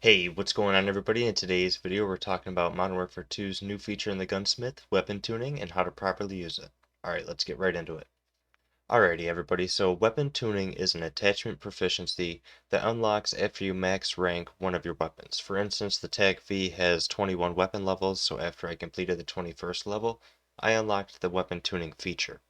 Hey, what's going on everybody? In today's video we're talking about Modern Warfare 2's new feature in the gunsmith, weapon tuning, and how to properly use it. Alright, let's get right into it. Alrighty everybody, so weapon tuning is an attachment proficiency that unlocks after you max rank one of your weapons. For instance, the TAC V has 21 weapon levels, so after I completed the 21st level, I unlocked the weapon tuning feature.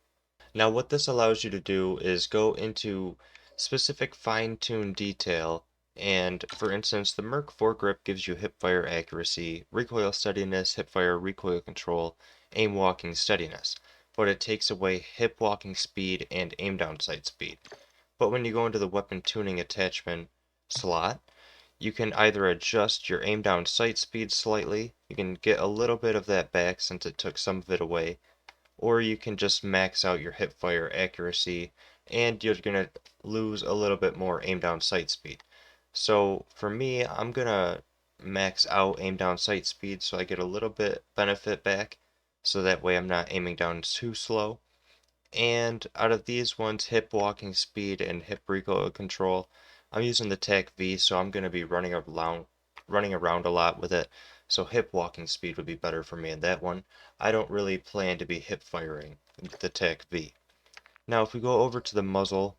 Now what this allows you to do is go into specific fine-tuned detail, and for instance the Merc foregrip gives you hipfire accuracy, recoil steadiness, hipfire recoil control, aim walking steadiness, but it takes away hip walking speed and aim down sight speed. But when you go into the weapon tuning attachment slot, you can either adjust your aim down sight speed slightly, you can get a little bit of that back since it took some of it away, or you can just max out your hip fire accuracy and you're going to lose a little bit more aim down sight speed. So for me, I'm going to max out aim down sight speed so I get a little bit benefit back, so that way I'm not aiming down too slow. And out of these ones, hip walking speed and hip recoil control, I'm using the TAC V, so I'm going to be running around a lot with it. So hip walking speed would be better for me in that one. I don't really plan to be hip firing the TAC V. Now if we go over to the muzzle,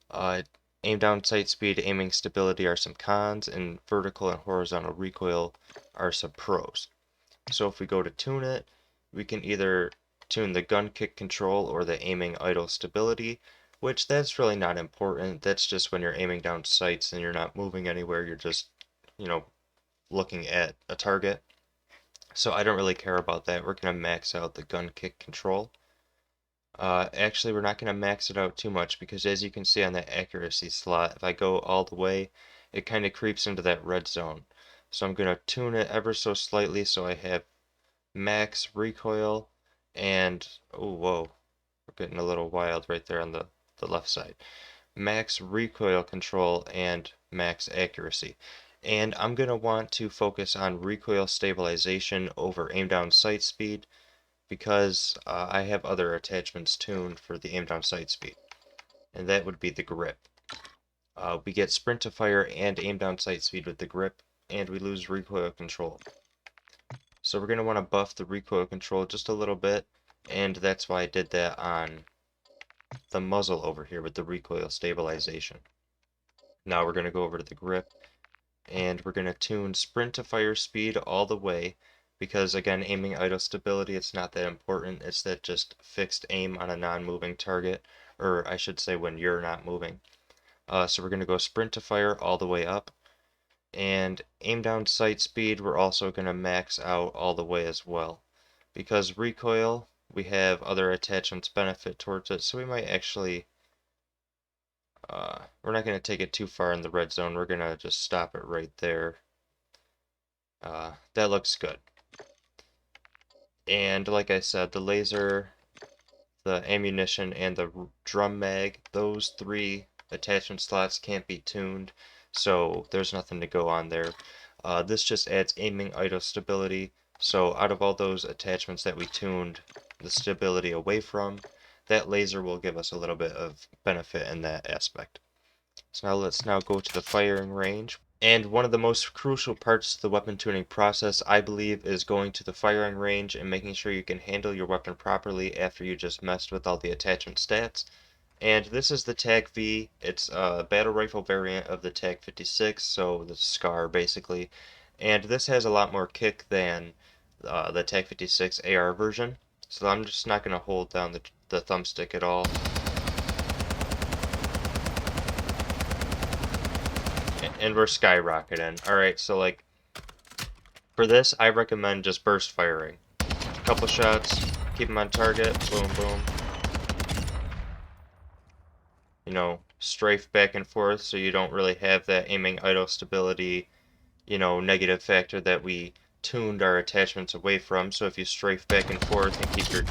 uh, aim down sight speed, aiming stability are some cons, and vertical and horizontal recoil are some pros. So if we go to tune it, we can either tune the gun kick control or the aiming idle stability, which that's really not important. That's just when you're aiming down sights and you're not moving anywhere, you're just, you know, looking at a target. So I don't really care about that. We're going to max out the gun kick control. Actually, we're not going to max it out too much because as you can see on that accuracy slot, if I go all the way, it kind of creeps into that red zone. So I'm going to tune it ever so slightly so I have max recoil and, oh whoa, we're getting a little wild right there on the left side. Max recoil control and max accuracy. And I'm going to want to focus on recoil stabilization over aim down sight speed because I have other attachments tuned for the aim down sight speed, and that would be the grip. We get sprint to fire and aim down sight speed with the grip, and we lose recoil control. So we're going to want to buff the recoil control just a little bit, and that's why I did that on the muzzle over here with the recoil stabilization. Now we're going to go over to the grip, and we're going to tune sprint to fire speed all the way, because again, aiming idle stability, it's not that important. It's that just fixed aim on a non-moving target, or I should say when you're not moving. So we're going to go sprint to fire all the way up, and aim down sight speed we're also going to max out all the way as well. Because recoil, we have other attachments benefit towards it, so we might actually, we're not going to take it too far in the red zone, we're going to just stop it right there. That looks good. And like I said, the laser, the ammunition, and the drum mag, those three attachment slots can't be tuned, so there's nothing to go on there. This just adds aiming idle stability, so out of all those attachments that we tuned the stability away from, that laser will give us a little bit of benefit in that aspect. So now let's go to the firing range. And one of the most crucial parts of the weapon tuning process, I believe, is going to the firing range and making sure you can handle your weapon properly after you just messed with all the attachment stats. And this is the TAC V. It's a battle rifle variant of the TAC 56, so the SCAR basically. And this has a lot more kick than the TAC 56 AR version. So I'm just not going to hold down the thumbstick at all. And we're skyrocketing. Alright, so like, for this, I recommend just burst firing. A couple shots, keep them on target, boom, boom. You know, strafe back and forth so you don't really have that aiming idle stability, you know, negative factor that we tuned our attachments away from. So if you strafe back and forth and keep your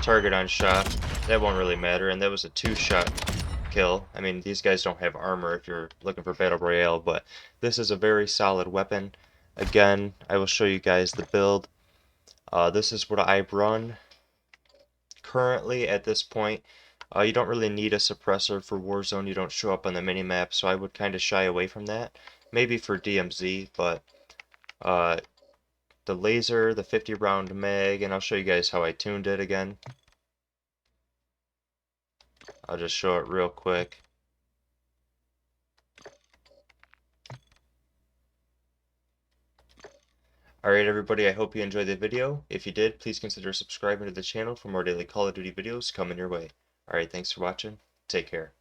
target on shot, that won't really matter. And that was a 2-shot kill. I mean, these guys don't have armor if you're looking for Battle Royale, but this is a very solid weapon. Again, I will show you guys the build. This is what I run currently at this point. You don't really need a suppressor for Warzone. You don't show up on the minimap, so I would kind of shy away from that. maybe for DMZ, but uh, the laser, the 50 round mag, and I'll show you guys how I tuned it again. I'll just show it real quick. Alright everybody, I hope you enjoyed the video. If you did, please consider subscribing to the channel for more daily Call of Duty videos coming your way. Alright, thanks for watching. Take care.